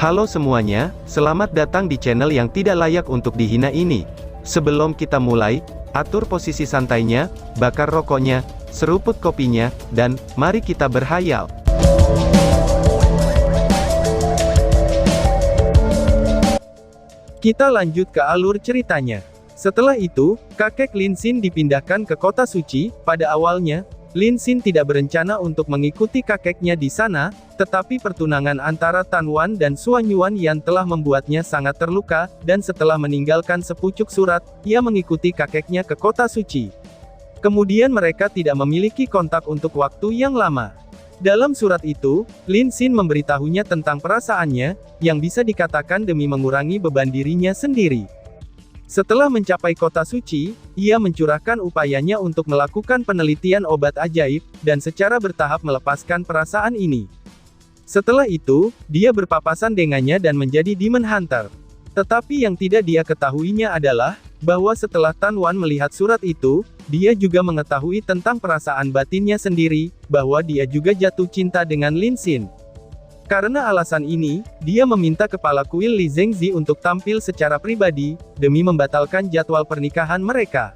Halo semuanya, selamat datang di channel yang tidak layak untuk dihina ini. Sebelum kita mulai, atur posisi santainya, bakar rokoknya, seruput kopinya, dan mari kita berhayal. Kita lanjut ke alur ceritanya. Setelah itu, kakek Lin Xin dipindahkan ke kota suci. Pada awalnya, Lin Xin tidak berencana untuk mengikuti kakeknya di sana, tetapi pertunangan antara Tan Wan dan Xuan Yuan yang telah membuatnya sangat terluka, dan setelah meninggalkan sepucuk surat, ia mengikuti kakeknya ke kota suci. Kemudian mereka tidak memiliki kontak untuk waktu yang lama. Dalam surat itu, Lin Xin memberitahunya tentang perasaannya, yang bisa dikatakan demi mengurangi beban dirinya sendiri. Setelah mencapai kota suci, ia mencurahkan upayanya untuk melakukan penelitian obat ajaib, dan secara bertahap melepaskan perasaan ini. Setelah itu, dia berpapasan dengannya dan menjadi Demon Hunter. Tetapi yang tidak dia ketahuinya adalah, bahwa setelah Tan Wan melihat surat itu, dia juga mengetahui tentang perasaan batinnya sendiri, bahwa dia juga jatuh cinta dengan Lin Xin. Karena alasan ini, dia meminta kepala kuil Li Zhengzi untuk tampil secara pribadi, demi membatalkan jadwal pernikahan mereka.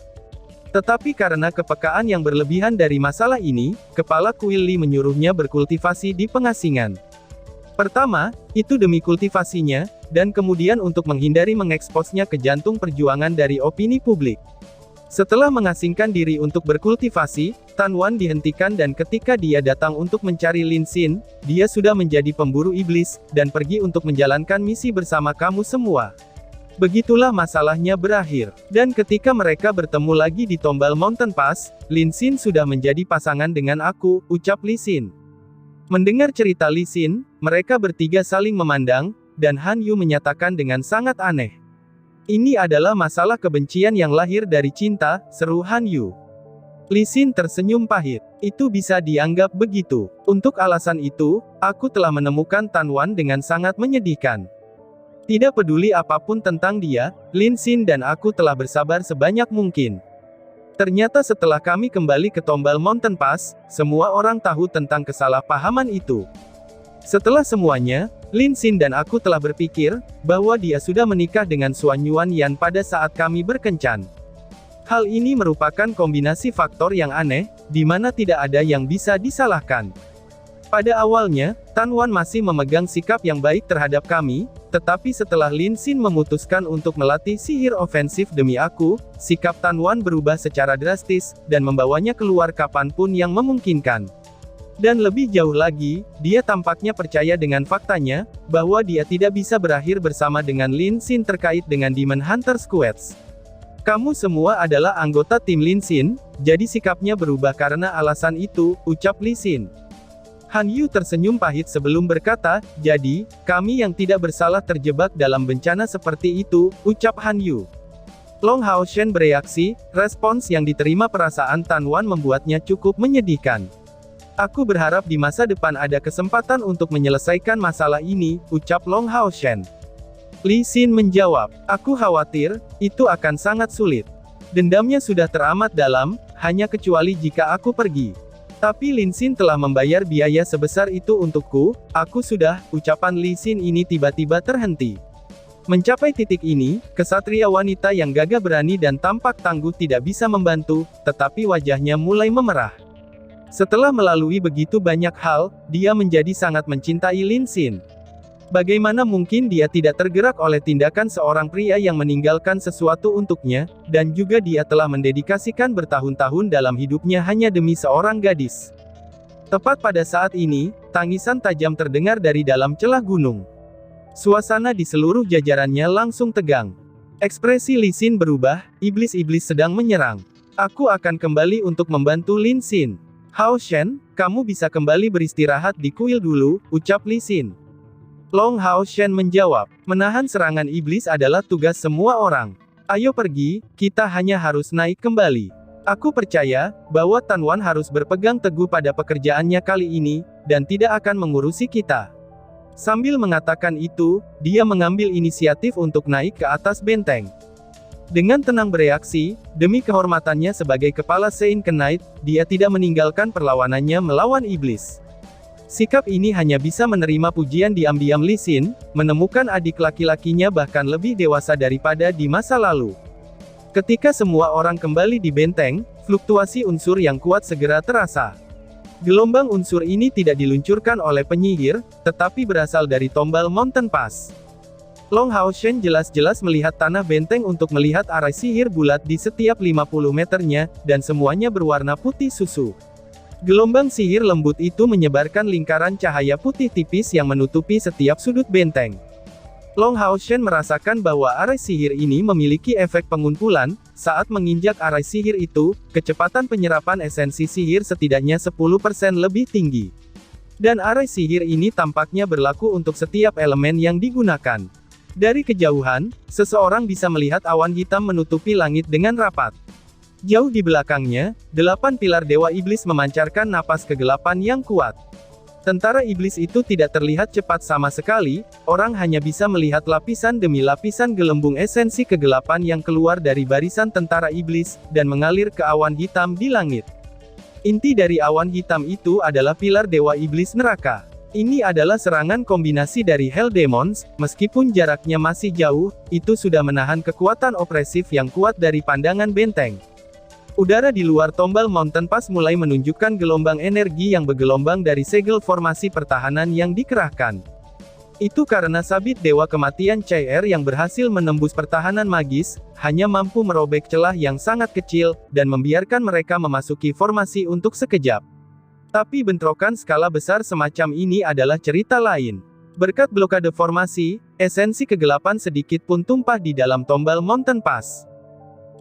Tetapi karena kepekaan yang berlebihan dari masalah ini, kepala kuil Li menyuruhnya berkultivasi di pengasingan. Pertama, itu demi kultivasinya, dan kemudian untuk menghindari mengeksposnya ke jantung perjuangan dari opini publik. Setelah mengasingkan diri untuk berkultivasi, Tan Wan dihentikan dan ketika dia datang untuk mencari Lin Xin, dia sudah menjadi pemburu iblis, dan pergi untuk menjalankan misi bersama kamu semua. Begitulah masalahnya berakhir. Dan ketika mereka bertemu lagi di Tombal Mountain Pass, Lin Xin sudah menjadi pasangan dengan aku, ucap Li Xin. Mendengar cerita Li Xin, mereka bertiga saling memandang, dan Han Yu menyatakan dengan sangat aneh. Ini adalah masalah kebencian yang lahir dari cinta, seru Han Yu. Li Xin tersenyum pahit. Itu bisa dianggap begitu. Untuk alasan itu, aku telah menemukan Tan Wan dengan sangat menyedihkan. Tidak peduli apapun tentang dia, Lin Xin dan aku telah bersabar sebanyak mungkin. Ternyata setelah kami kembali ke Tombal Mountain Pass, semua orang tahu tentang kesalahpahaman itu. Setelah semuanya, Lin Xin dan aku telah berpikir, bahwa dia sudah menikah dengan Xuan Yuan Yan pada saat kami berkencan. Hal ini merupakan kombinasi faktor yang aneh, di mana tidak ada yang bisa disalahkan. Pada awalnya, Tan Wan masih memegang sikap yang baik terhadap kami, tetapi setelah Lin Xin memutuskan untuk melatih sihir ofensif demi aku, sikap Tan Wan berubah secara drastis, dan membawanya keluar kapanpun yang memungkinkan. Dan lebih jauh lagi, dia tampaknya percaya dengan faktanya, bahwa dia tidak bisa berakhir bersama dengan Lin Xin terkait dengan Demon Hunter Squads. Kamu semua adalah anggota tim Lin Xin, jadi sikapnya berubah karena alasan itu, ucap Li Xin. Han Yu tersenyum pahit sebelum berkata, jadi, kami yang tidak bersalah terjebak dalam bencana seperti itu, ucap Han Yu. Long Hao Shen bereaksi, respons yang diterima perasaan Tan Wan membuatnya cukup menyedihkan. Aku berharap di masa depan ada kesempatan untuk menyelesaikan masalah ini, ucap Long Hao Shen. Li Xin menjawab, aku khawatir, itu akan sangat sulit. Dendamnya sudah teramat dalam, hanya kecuali jika aku pergi. Tapi Lin Xin telah membayar biaya sebesar itu untukku, aku sudah, ucapan Li Xin ini tiba-tiba terhenti. Mencapai titik ini, kesatria wanita yang gagah berani dan tampak tangguh tidak bisa membantu, tetapi wajahnya mulai memerah. Setelah melalui begitu banyak hal, dia menjadi sangat mencintai Lin Xin. Bagaimana mungkin dia tidak tergerak oleh tindakan seorang pria yang meninggalkan sesuatu untuknya, dan juga dia telah mendedikasikan bertahun-tahun dalam hidupnya hanya demi seorang gadis. Tepat pada saat ini, tangisan tajam terdengar dari dalam celah gunung. Suasana di seluruh jajarannya langsung tegang. Ekspresi Li Xin berubah, iblis-iblis sedang menyerang. Aku akan kembali untuk membantu Lin Xin. Hao Shen, kamu bisa kembali beristirahat di kuil dulu, ucap Li Xin. Long Hao Shen menjawab, menahan serangan iblis adalah tugas semua orang. Ayo pergi, kita hanya harus naik kembali. Aku percaya, bahwa Tan Wan harus berpegang teguh pada pekerjaannya kali ini, dan tidak akan mengurusi kita. Sambil mengatakan itu, dia mengambil inisiatif untuk naik ke atas benteng. Dengan tenang bereaksi, demi kehormatannya sebagai kepala Saint Knight, dia tidak meninggalkan perlawanannya melawan iblis. Sikap ini hanya bisa menerima pujian diam-diam Lee Sin, menemukan adik laki-lakinya bahkan lebih dewasa daripada di masa lalu. Ketika semua orang kembali di benteng, fluktuasi unsur yang kuat segera terasa. Gelombang unsur ini tidak diluncurkan oleh penyihir, tetapi berasal dari tombal Mountain Pass. Long Hao Shen jelas-jelas melihat tanah benteng untuk melihat arai sihir bulat di setiap 50 meternya, dan semuanya berwarna putih susu. Gelombang sihir lembut itu menyebarkan lingkaran cahaya putih tipis yang menutupi setiap sudut benteng. Long Hao Shen merasakan bahwa arai sihir ini memiliki efek pengumpulan. Saat menginjak arai sihir itu, kecepatan penyerapan esensi sihir setidaknya 10% lebih tinggi. Dan arai sihir ini tampaknya berlaku untuk setiap elemen yang digunakan. Dari kejauhan, seseorang bisa melihat awan hitam menutupi langit dengan rapat. Jauh di belakangnya, 8 pilar Dewa Iblis memancarkan napas kegelapan yang kuat. Tentara iblis itu tidak terlihat cepat sama sekali, orang hanya bisa melihat lapisan demi lapisan gelembung esensi kegelapan yang keluar dari barisan tentara iblis, dan mengalir ke awan hitam di langit. Inti dari awan hitam itu adalah pilar Dewa Iblis Neraka. Ini adalah serangan kombinasi dari Hell Demons, meskipun jaraknya masih jauh, itu sudah menahan kekuatan opresif yang kuat dari pandangan benteng. Udara di luar tombal Mountain Pass mulai menunjukkan gelombang energi yang bergelombang dari segel formasi pertahanan yang dikerahkan. Itu karena sabit Dewa Kematian Cair yang berhasil menembus pertahanan magis, hanya mampu merobek celah yang sangat kecil, dan membiarkan mereka memasuki formasi untuk sekejap. Tapi bentrokan skala besar semacam ini adalah cerita lain. Berkat blokade formasi, esensi kegelapan sedikit pun tumpah di dalam tombal Mountain Pass.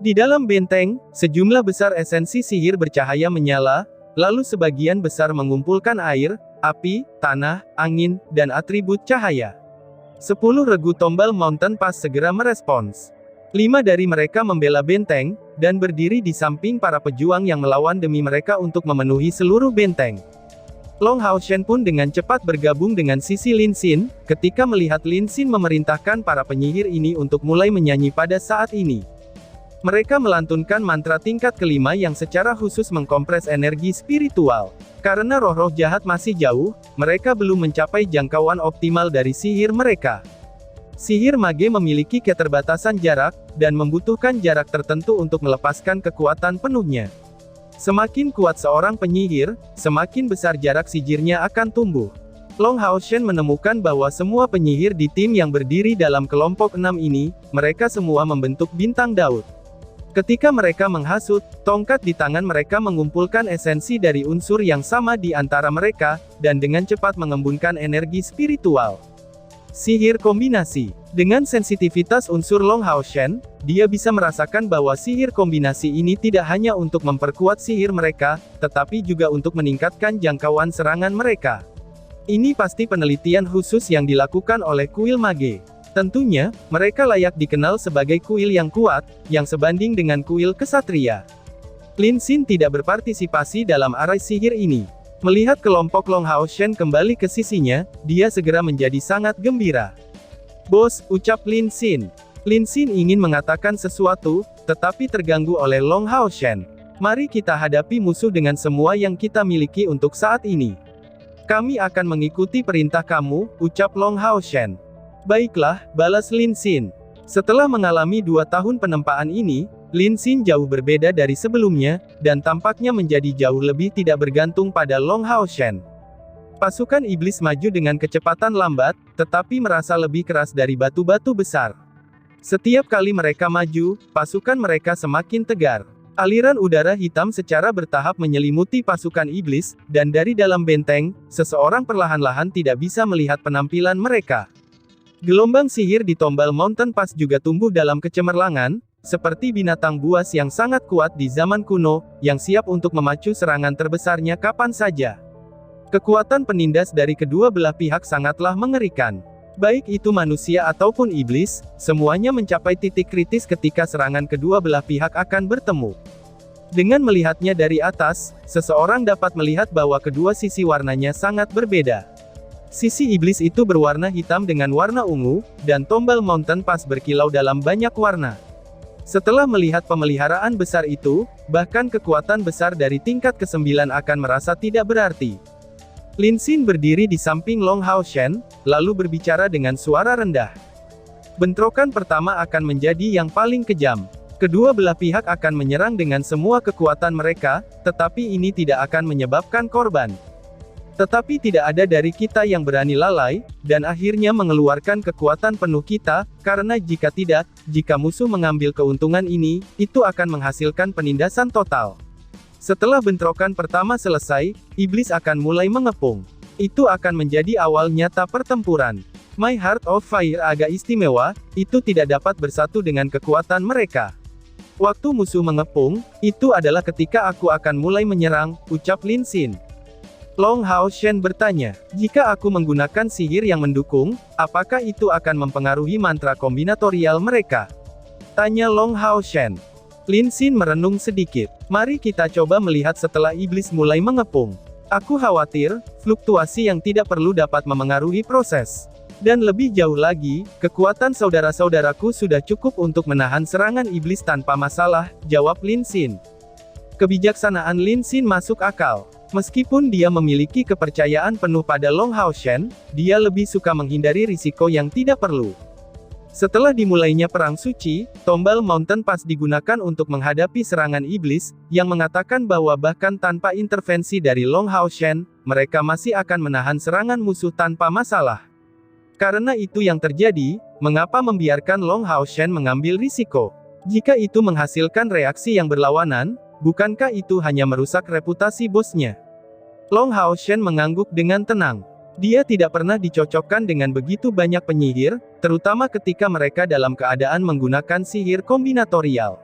Di dalam benteng, sejumlah besar esensi sihir bercahaya menyala, lalu sebagian besar mengumpulkan air, api, tanah, angin, dan atribut cahaya. 10 regu tombal Mountain Pass segera merespons. 5 dari mereka membela benteng, dan berdiri di samping para pejuang yang melawan demi mereka untuk memenuhi seluruh benteng. Long Hao Shen pun dengan cepat bergabung dengan sisi Lin Xin, ketika melihat Lin Xin memerintahkan para penyihir ini untuk mulai menyanyi pada saat ini. Mereka melantunkan mantra tingkat kelima yang secara khusus mengkompres energi spiritual. Karena roh-roh jahat masih jauh, mereka belum mencapai jangkauan optimal dari sihir mereka. Sihir mage memiliki keterbatasan jarak, dan membutuhkan jarak tertentu untuk melepaskan kekuatan penuhnya. Semakin kuat seorang penyihir, semakin besar jarak sihirnya akan tumbuh. Long Hao Shen menemukan bahwa semua penyihir di tim yang berdiri dalam kelompok 6 ini, mereka semua membentuk bintang Daud. Ketika mereka menghasut, tongkat di tangan mereka mengumpulkan esensi dari unsur yang sama di antara mereka, dan dengan cepat mengembunkan energi spiritual. Sihir kombinasi. Dengan sensitivitas unsur Long Hao Shen, dia bisa merasakan bahwa sihir kombinasi ini tidak hanya untuk memperkuat sihir mereka, tetapi juga untuk meningkatkan jangkauan serangan mereka. Ini pasti penelitian khusus yang dilakukan oleh kuil mage. Tentunya, mereka layak dikenal sebagai kuil yang kuat, yang sebanding dengan kuil kesatria. Lin Xin tidak berpartisipasi dalam arai sihir ini. Melihat kelompok Long Hao Shen kembali ke sisinya, dia segera menjadi sangat gembira. "Bos," ucap Lin Xin. Lin Xin ingin mengatakan sesuatu, tetapi terganggu oleh Long Hao Shen. "Mari kita hadapi musuh dengan semua yang kita miliki untuk saat ini." "Kami akan mengikuti perintah kamu," ucap Long Hao Shen. "Baiklah," balas Lin Xin. Setelah mengalami 2 tahun penempaan ini, Lin Xin jauh berbeda dari sebelumnya, dan tampaknya menjadi jauh lebih tidak bergantung pada Long Hao Shen. Pasukan iblis maju dengan kecepatan lambat, tetapi merasa lebih keras dari batu-batu besar. Setiap kali mereka maju, pasukan mereka semakin tegar. Aliran udara hitam secara bertahap menyelimuti pasukan iblis, dan dari dalam benteng, seseorang perlahan-lahan tidak bisa melihat penampilan mereka. Gelombang sihir di tombal Mountain Pass juga tumbuh dalam kecemerlangan, seperti binatang buas yang sangat kuat di zaman kuno, yang siap untuk memacu serangan terbesarnya kapan saja. Kekuatan penindas dari kedua belah pihak sangatlah mengerikan. Baik itu manusia ataupun iblis, semuanya mencapai titik kritis ketika serangan kedua belah pihak akan bertemu. Dengan melihatnya dari atas, seseorang dapat melihat bahwa kedua sisi warnanya sangat berbeda. Sisi iblis itu berwarna hitam dengan warna ungu, dan tombal Mountain Pass berkilau dalam banyak warna. Setelah melihat pemeliharaan besar itu, bahkan kekuatan besar dari tingkat ke-9 akan merasa tidak berarti. Lin Xin berdiri di samping Long Hao Shen, lalu berbicara dengan suara rendah. Bentrokan pertama akan menjadi yang paling kejam. Kedua belah pihak akan menyerang dengan semua kekuatan mereka, tetapi ini tidak akan menyebabkan korban. Tetapi tidak ada dari kita yang berani lalai, dan akhirnya mengeluarkan kekuatan penuh kita, karena jika tidak, jika musuh mengambil keuntungan ini, itu akan menghasilkan penindasan total. Setelah bentrokan pertama selesai, iblis akan mulai mengepung. Itu akan menjadi awal nyata pertempuran. My Heart of Fire agak istimewa, itu tidak dapat bersatu dengan kekuatan mereka. Waktu musuh mengepung, itu adalah ketika aku akan mulai menyerang, ucap Lin Xin. Long Hao Shen bertanya, jika aku menggunakan sihir yang mendukung, apakah itu akan mempengaruhi mantra kombinatorial mereka? Tanya Long Hao Shen. Lin Xin merenung sedikit. Mari kita coba melihat setelah iblis mulai mengepung. Aku khawatir, fluktuasi yang tidak perlu dapat memengaruhi proses. Dan lebih jauh lagi, kekuatan saudara-saudaraku sudah cukup untuk menahan serangan iblis tanpa masalah, jawab Lin Xin. Kebijaksanaan Lin Xin masuk akal. Meskipun dia memiliki kepercayaan penuh pada Long Hao Shen, dia lebih suka menghindari risiko yang tidak perlu. Setelah dimulainya Perang Suci, Tombal Mountain Pass digunakan untuk menghadapi serangan iblis, yang mengatakan bahwa bahkan tanpa intervensi dari Long Hao Shen, mereka masih akan menahan serangan musuh tanpa masalah. Karena itu yang terjadi, mengapa membiarkan Long Hao Shen mengambil risiko? Jika itu menghasilkan reaksi yang berlawanan, bukankah itu hanya merusak reputasi bosnya? Long Hao Shen mengangguk dengan tenang. Dia tidak pernah dicocokkan dengan begitu banyak penyihir, terutama ketika mereka dalam keadaan menggunakan sihir kombinatorial.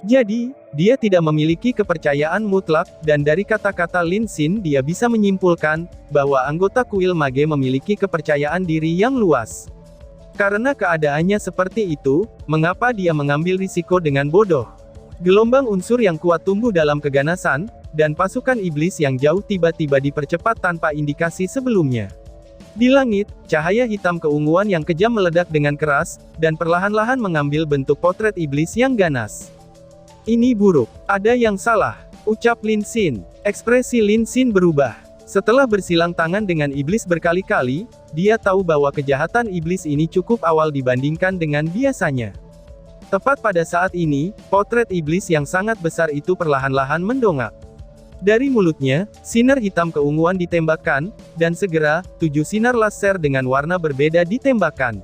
Jadi, dia tidak memiliki kepercayaan mutlak, dan dari kata-kata Lin Xin dia bisa menyimpulkan, bahwa anggota kuil mage memiliki kepercayaan diri yang luas. Karena keadaannya seperti itu, mengapa dia mengambil risiko dengan bodoh? Gelombang unsur yang kuat tumbuh dalam keganasan, dan pasukan iblis yang jauh tiba-tiba dipercepat tanpa indikasi sebelumnya. Di langit, cahaya hitam keunguan yang kejam meledak dengan keras, dan perlahan-lahan mengambil bentuk potret iblis yang ganas. Ini buruk. Ada yang salah, ucap Lin Xin. Ekspresi Lin Xin berubah. Setelah bersilang tangan dengan iblis berkali-kali, dia tahu bahwa kejahatan iblis ini cukup awal dibandingkan dengan biasanya. Tepat pada saat ini, potret iblis yang sangat besar itu perlahan-lahan mendongak. Dari mulutnya, sinar hitam keunguan ditembakkan, dan segera, 7 sinar laser dengan warna berbeda ditembakkan.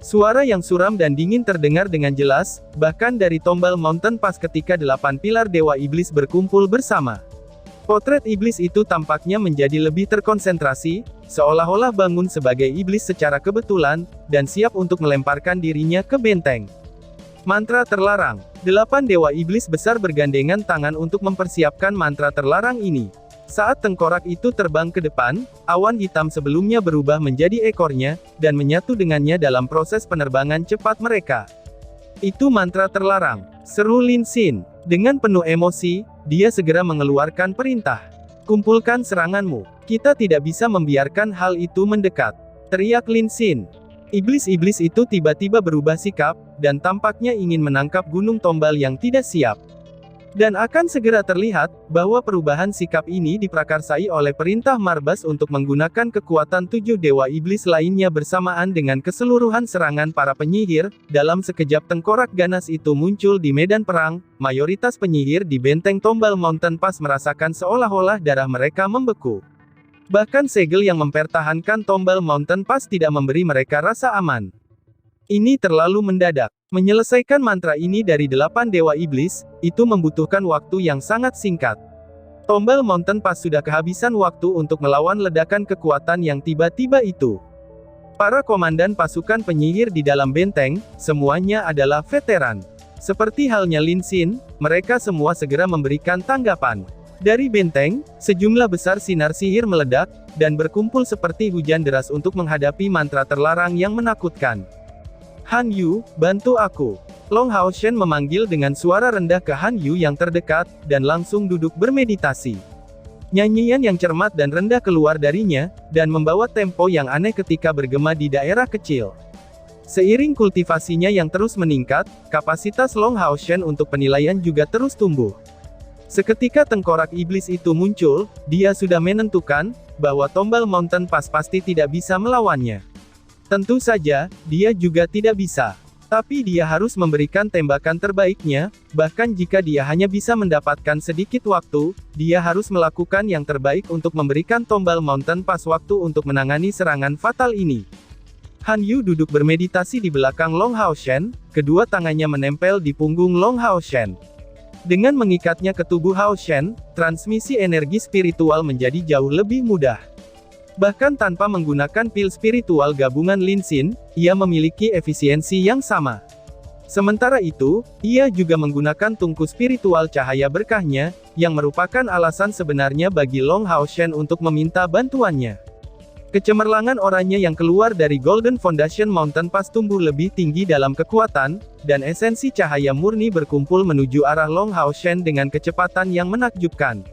Suara yang suram dan dingin terdengar dengan jelas, bahkan dari Tombal Mountain Pass ketika 8 pilar Dewa Iblis berkumpul bersama. Potret iblis itu tampaknya menjadi lebih terkonsentrasi, seolah-olah bangun sebagai iblis secara kebetulan, dan siap untuk melemparkan dirinya ke benteng. Mantra terlarang. 8 dewa iblis besar bergandengan tangan untuk mempersiapkan mantra terlarang ini. Saat tengkorak itu terbang ke depan, awan hitam sebelumnya berubah menjadi ekornya, dan menyatu dengannya dalam proses penerbangan cepat mereka. Itu mantra terlarang, seru Lin Xin. Dengan penuh emosi, dia segera mengeluarkan perintah. Kumpulkan seranganmu. Kita tidak bisa membiarkan hal itu mendekat, teriak Lin Xin. Iblis-iblis itu tiba-tiba berubah sikap, dan tampaknya ingin menangkap gunung tombal yang tidak siap. Dan akan segera terlihat, bahwa perubahan sikap ini diprakarsai oleh perintah Marbas untuk menggunakan kekuatan 7 dewa iblis lainnya bersamaan dengan keseluruhan serangan para penyihir. Dalam sekejap tengkorak ganas itu muncul di medan perang, mayoritas penyihir di benteng Tombal Mountain Pass merasakan seolah-olah darah mereka membeku. Bahkan segel yang mempertahankan Tombal Mountain Pass tidak memberi mereka rasa aman. Ini terlalu mendadak. Menyelesaikan mantra ini dari 8 dewa iblis, itu membutuhkan waktu yang sangat singkat. Tombal Mountain Pass sudah kehabisan waktu untuk melawan ledakan kekuatan yang tiba-tiba itu. Para komandan pasukan penyihir di dalam benteng, semuanya adalah veteran. Seperti halnya Lin Xin, mereka semua segera memberikan tanggapan. Dari benteng, sejumlah besar sinar sihir meledak, dan berkumpul seperti hujan deras untuk menghadapi mantra terlarang yang menakutkan. Han Yu, bantu aku. Long Hao Shen memanggil dengan suara rendah ke Han Yu yang terdekat, dan langsung duduk bermeditasi. Nyanyian yang cermat dan rendah keluar darinya, dan membawa tempo yang aneh ketika bergema di daerah kecil. Seiring kultivasinya yang terus meningkat, kapasitas Long Hao Shen untuk penilaian juga terus tumbuh. Seketika tengkorak iblis itu muncul, dia sudah menentukan, bahwa Tombal Mountain Pass pasti tidak bisa melawannya. Tentu saja, dia juga tidak bisa. Tapi dia harus memberikan tembakan terbaiknya, bahkan jika dia hanya bisa mendapatkan sedikit waktu, dia harus melakukan yang terbaik untuk memberikan Tombal Mountain Pass waktu untuk menangani serangan fatal ini. Han Yu duduk bermeditasi di belakang Long Hao Shen, kedua tangannya menempel di punggung Long Hao Shen. Dengan mengikatnya ke tubuh Hao Shen, transmisi energi spiritual menjadi jauh lebih mudah. Bahkan tanpa menggunakan pil spiritual gabungan Lin Xin, ia memiliki efisiensi yang sama. Sementara itu, ia juga menggunakan tungku spiritual cahaya berkahnya, yang merupakan alasan sebenarnya bagi Long Hao Shen untuk meminta bantuannya. Kecemerlangan oranye yang keluar dari Golden Foundation Mountain Pass tumbuh lebih tinggi dalam kekuatan, dan esensi cahaya murni berkumpul menuju arah Long Hao Shen dengan kecepatan yang menakjubkan.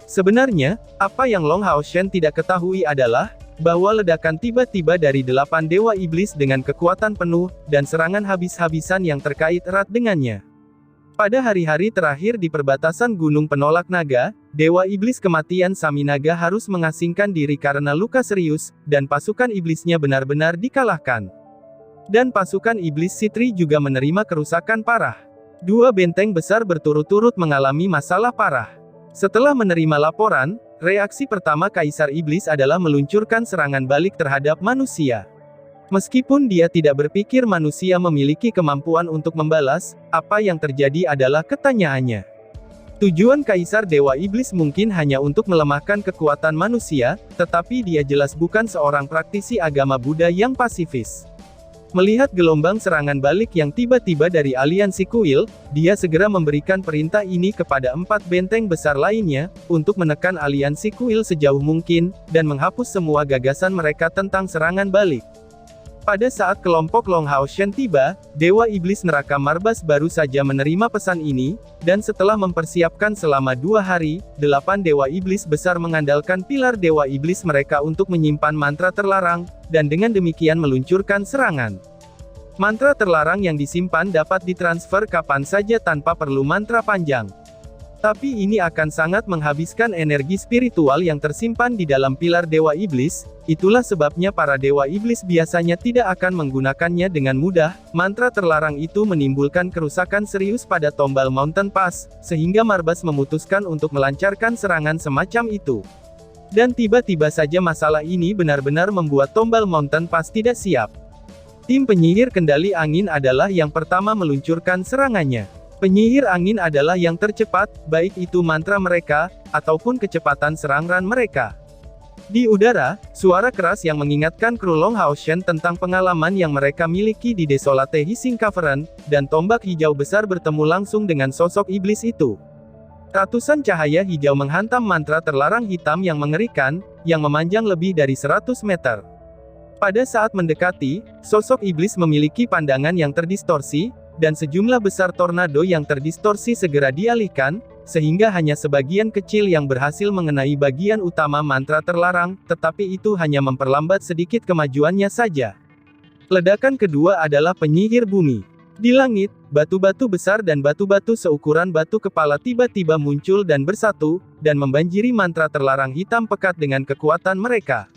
Sebenarnya, apa yang Long Hao Shen tidak ketahui adalah, bahwa ledakan tiba-tiba dari 8 Dewa Iblis dengan kekuatan penuh, dan serangan habis-habisan yang terkait erat dengannya. Pada hari-hari terakhir di perbatasan Gunung Penolak Naga, Dewa Iblis Kematian Sami Naga harus mengasingkan diri karena luka serius, dan pasukan iblisnya benar-benar dikalahkan. Dan pasukan iblis Sitri juga menerima kerusakan parah. Dua benteng besar berturut-turut mengalami masalah parah. Setelah menerima laporan, reaksi pertama Kaisar Iblis adalah meluncurkan serangan balik terhadap manusia. Meskipun dia tidak berpikir manusia memiliki kemampuan untuk membalas, apa yang terjadi adalah ketanyaannya. Tujuan Kaisar Dewa Iblis mungkin hanya untuk melemahkan kekuatan manusia, tetapi dia jelas bukan seorang praktisi agama Buddha yang pasifis. Melihat gelombang serangan balik yang tiba-tiba dari aliansi kuil, dia segera memberikan perintah ini kepada 4 benteng besar lainnya, untuk menekan aliansi kuil sejauh mungkin, dan menghapus semua gagasan mereka tentang serangan balik. Pada saat kelompok Long Hao Shen tiba, Dewa Iblis Neraka Marbas baru saja menerima pesan ini, dan setelah mempersiapkan selama 2 hari, 8 Dewa Iblis besar mengandalkan pilar Dewa Iblis mereka untuk menyimpan mantra terlarang, dan dengan demikian meluncurkan serangan. Mantra terlarang yang disimpan dapat ditransfer kapan saja tanpa perlu mantra panjang. Tapi ini akan sangat menghabiskan energi spiritual yang tersimpan di dalam pilar Dewa Iblis, itulah sebabnya para Dewa Iblis biasanya tidak akan menggunakannya dengan mudah. Mantra terlarang itu menimbulkan kerusakan serius pada Tombal Mountain Pass, sehingga Marbas memutuskan untuk melancarkan serangan semacam itu. Dan tiba-tiba saja masalah ini benar-benar membuat Tombal Mountain Pass tidak siap. Tim penyihir kendali angin adalah yang pertama meluncurkan serangannya. Penyihir angin adalah yang tercepat, baik itu mantra mereka, ataupun kecepatan serangan mereka. Di udara, suara keras yang mengingatkan kru Long Hao Shen tentang pengalaman yang mereka miliki di Desolate Hissing Cavern, dan tombak hijau besar bertemu langsung dengan sosok iblis itu. Ratusan cahaya hijau menghantam mantra terlarang hitam yang mengerikan, yang memanjang lebih dari 100 meter. Pada saat mendekati, sosok iblis memiliki pandangan yang terdistorsi, dan sejumlah besar tornado yang terdistorsi segera dialihkan, sehingga hanya sebagian kecil yang berhasil mengenai bagian utama mantra terlarang, tetapi itu hanya memperlambat sedikit kemajuannya saja. Ledakan kedua adalah penyihir bumi. Di langit, batu-batu besar dan batu-batu seukuran batu kepala tiba-tiba muncul dan bersatu, dan membanjiri mantra terlarang hitam pekat dengan kekuatan mereka.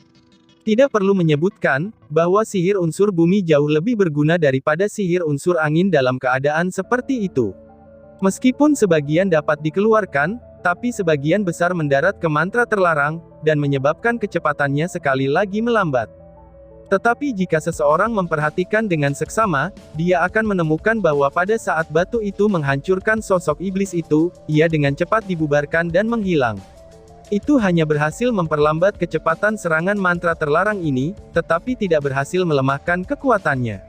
Tidak perlu menyebutkan, bahwa sihir unsur bumi jauh lebih berguna daripada sihir unsur angin dalam keadaan seperti itu. Meskipun sebagian dapat dikeluarkan, tapi sebagian besar mendarat ke mantra terlarang, dan menyebabkan kecepatannya sekali lagi melambat. Tetapi jika seseorang memperhatikan dengan seksama, dia akan menemukan bahwa pada saat batu itu menghancurkan sosok iblis itu, ia dengan cepat dibubarkan dan menghilang. Itu hanya berhasil memperlambat kecepatan serangan mantra terlarang ini, tetapi tidak berhasil melemahkan kekuatannya.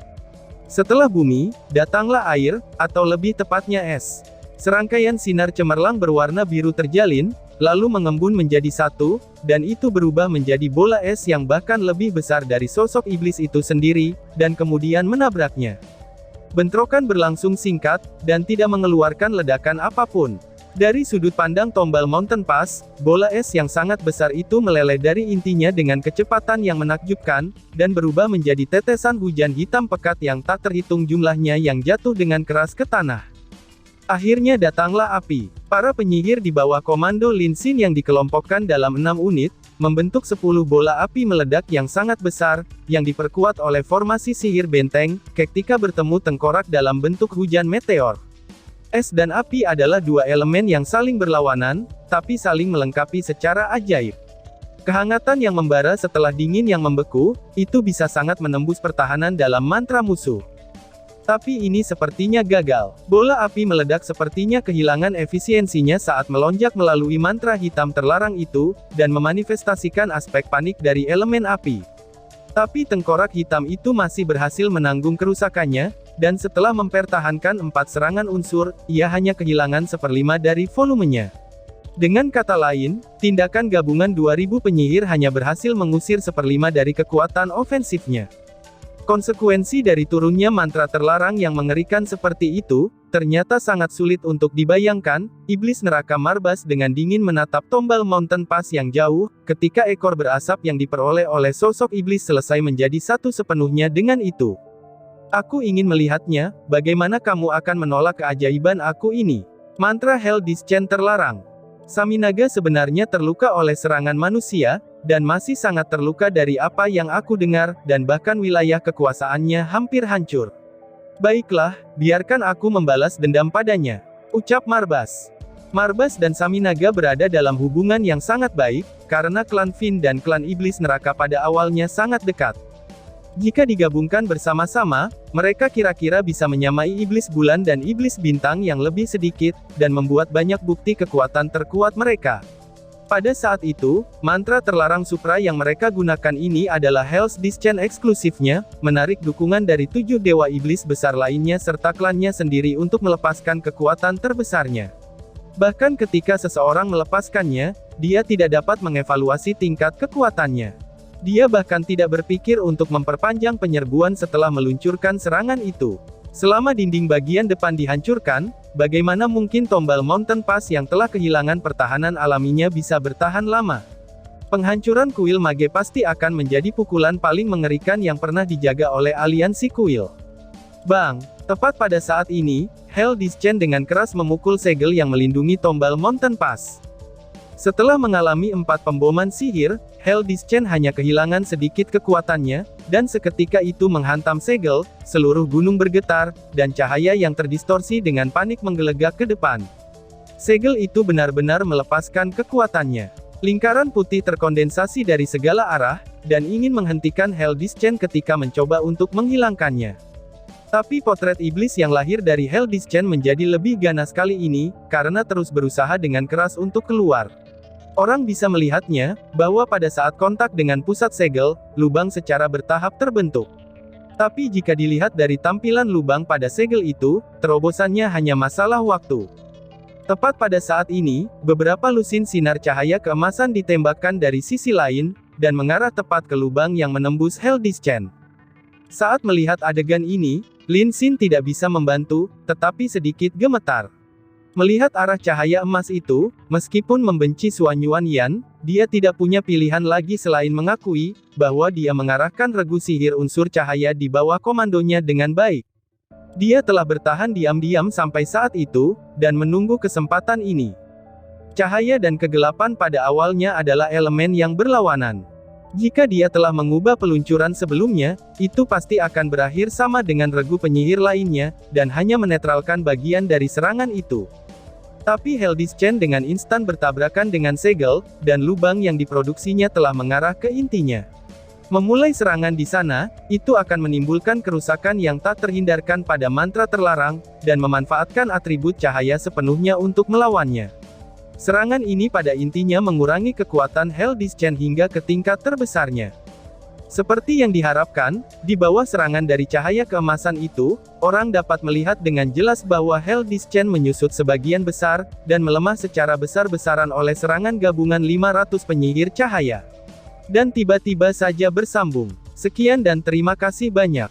Setelah bumi, datanglah air, atau lebih tepatnya es. Serangkaian sinar cemerlang berwarna biru terjalin, lalu mengembun menjadi satu, dan itu berubah menjadi bola es yang bahkan lebih besar dari sosok iblis itu sendiri, dan kemudian menabraknya. Bentrokan berlangsung singkat, dan tidak mengeluarkan ledakan apapun. Dari sudut pandang Tombal Mountain Pass, bola es yang sangat besar itu meleleh dari intinya dengan kecepatan yang menakjubkan, dan berubah menjadi tetesan hujan hitam pekat yang tak terhitung jumlahnya yang jatuh dengan keras ke tanah. Akhirnya datanglah api. Para penyihir di bawah komando Lin Xin yang dikelompokkan dalam 6 unit, membentuk 10 bola api meledak yang sangat besar, yang diperkuat oleh formasi sihir benteng, ketika bertemu tengkorak dalam bentuk hujan meteor. Es dan api adalah dua elemen yang saling berlawanan, tapi saling melengkapi secara ajaib. Kehangatan yang membara setelah dingin yang membeku, itu bisa sangat menembus pertahanan dalam mantra musuh. Tapi ini sepertinya gagal. Bola api meledak sepertinya kehilangan efisiensinya saat melonjak melalui mantra hitam terlarang itu, dan memanifestasikan aspek panik dari elemen api. Tapi tengkorak hitam itu masih berhasil menanggung kerusakannya, dan setelah mempertahankan 4 serangan unsur, ia hanya kehilangan 1/5 dari volumenya. Dengan kata lain, tindakan gabungan 2000 penyihir hanya berhasil mengusir 1/5 dari kekuatan ofensifnya. Konsekuensi dari turunnya mantra terlarang yang mengerikan seperti itu, ternyata sangat sulit untuk dibayangkan. Iblis neraka Marbas dengan dingin menatap tombal Mountain Pass yang jauh, ketika ekor berasap yang diperoleh oleh sosok iblis selesai menjadi satu sepenuhnya dengan itu. Aku ingin melihatnya, bagaimana kamu akan menolak keajaiban aku ini? Mantra Hell Discharge terlarang. Saminaga sebenarnya terluka oleh serangan manusia, dan masih sangat terluka dari apa yang aku dengar, dan bahkan wilayah kekuasaannya hampir hancur. Baiklah, biarkan aku membalas dendam padanya, ucap Marbas. Marbas dan Saminaga berada dalam hubungan yang sangat baik, karena klan Fin dan klan Iblis Neraka pada awalnya sangat dekat. Jika digabungkan bersama-sama, mereka kira-kira bisa menyamai Iblis Bulan dan Iblis Bintang yang lebih sedikit, dan membuat banyak bukti kekuatan terkuat mereka. Pada saat itu, mantra terlarang Supra yang mereka gunakan ini adalah Hell's Discharge eksklusifnya, menarik dukungan dari 7 dewa iblis besar lainnya serta klannya sendiri untuk melepaskan kekuatan terbesarnya. Bahkan ketika seseorang melepaskannya, dia tidak dapat mengevaluasi tingkat kekuatannya. Dia bahkan tidak berpikir untuk memperpanjang penyerbuan setelah meluncurkan serangan itu. Selama dinding bagian depan dihancurkan, bagaimana mungkin tombal Mountain Pass yang telah kehilangan pertahanan alaminya bisa bertahan lama? Penghancuran kuil mage pasti akan menjadi pukulan paling mengerikan yang pernah dijaga oleh aliansi kuil. Bang! Tepat pada saat ini, Hell Discharge dengan keras memukul segel yang melindungi tombal Mountain Pass. Setelah mengalami 4 pemboman sihir, Hell Discharge hanya kehilangan sedikit kekuatannya, dan seketika itu menghantam segel, seluruh gunung bergetar, dan cahaya yang terdistorsi dengan panik menggelegak ke depan. Segel itu benar-benar melepaskan kekuatannya. Lingkaran putih terkondensasi dari segala arah, dan ingin menghentikan Hell Discharge ketika mencoba untuk menghilangkannya. Tapi potret iblis yang lahir dari Hell Discharge menjadi lebih ganas kali ini, karena terus berusaha dengan keras untuk keluar. Orang bisa melihatnya, bahwa pada saat kontak dengan pusat segel, lubang secara bertahap terbentuk. Tapi jika dilihat dari tampilan lubang pada segel itu, terobosannya hanya masalah waktu. Tepat pada saat ini, beberapa lusin sinar cahaya keemasan ditembakkan dari sisi lain, dan mengarah tepat ke lubang yang menembus Hell Discharge. Saat melihat adegan ini, Lin Xin tidak bisa membantu, tetapi sedikit gemetar. Melihat arah cahaya emas itu, meskipun membenci Xuan Yuanyan, dia tidak punya pilihan lagi selain mengakui, bahwa dia mengarahkan regu sihir unsur cahaya di bawah komandonya dengan baik. Dia telah bertahan diam-diam sampai saat itu, dan menunggu kesempatan ini. Cahaya dan kegelapan pada awalnya adalah elemen yang berlawanan. Jika dia telah mengubah peluncuran sebelumnya, itu pasti akan berakhir sama dengan regu penyihir lainnya, dan hanya menetralkan bagian dari serangan itu. Tapi Hell Discharge dengan instan bertabrakan dengan segel, dan lubang yang diproduksinya telah mengarah ke intinya. Memulai serangan di sana, itu akan menimbulkan kerusakan yang tak terhindarkan pada mantra terlarang, dan memanfaatkan atribut cahaya sepenuhnya untuk melawannya. Serangan ini pada intinya mengurangi kekuatan Hell Discharge hingga ke tingkat terbesarnya. Seperti yang diharapkan, di bawah serangan dari cahaya keemasan itu, orang dapat melihat dengan jelas bahwa Hell Discharge menyusut sebagian besar, dan melemah secara besar-besaran oleh serangan gabungan 500 penyihir cahaya. Dan tiba-tiba saja bersambung. Sekian dan terima kasih banyak.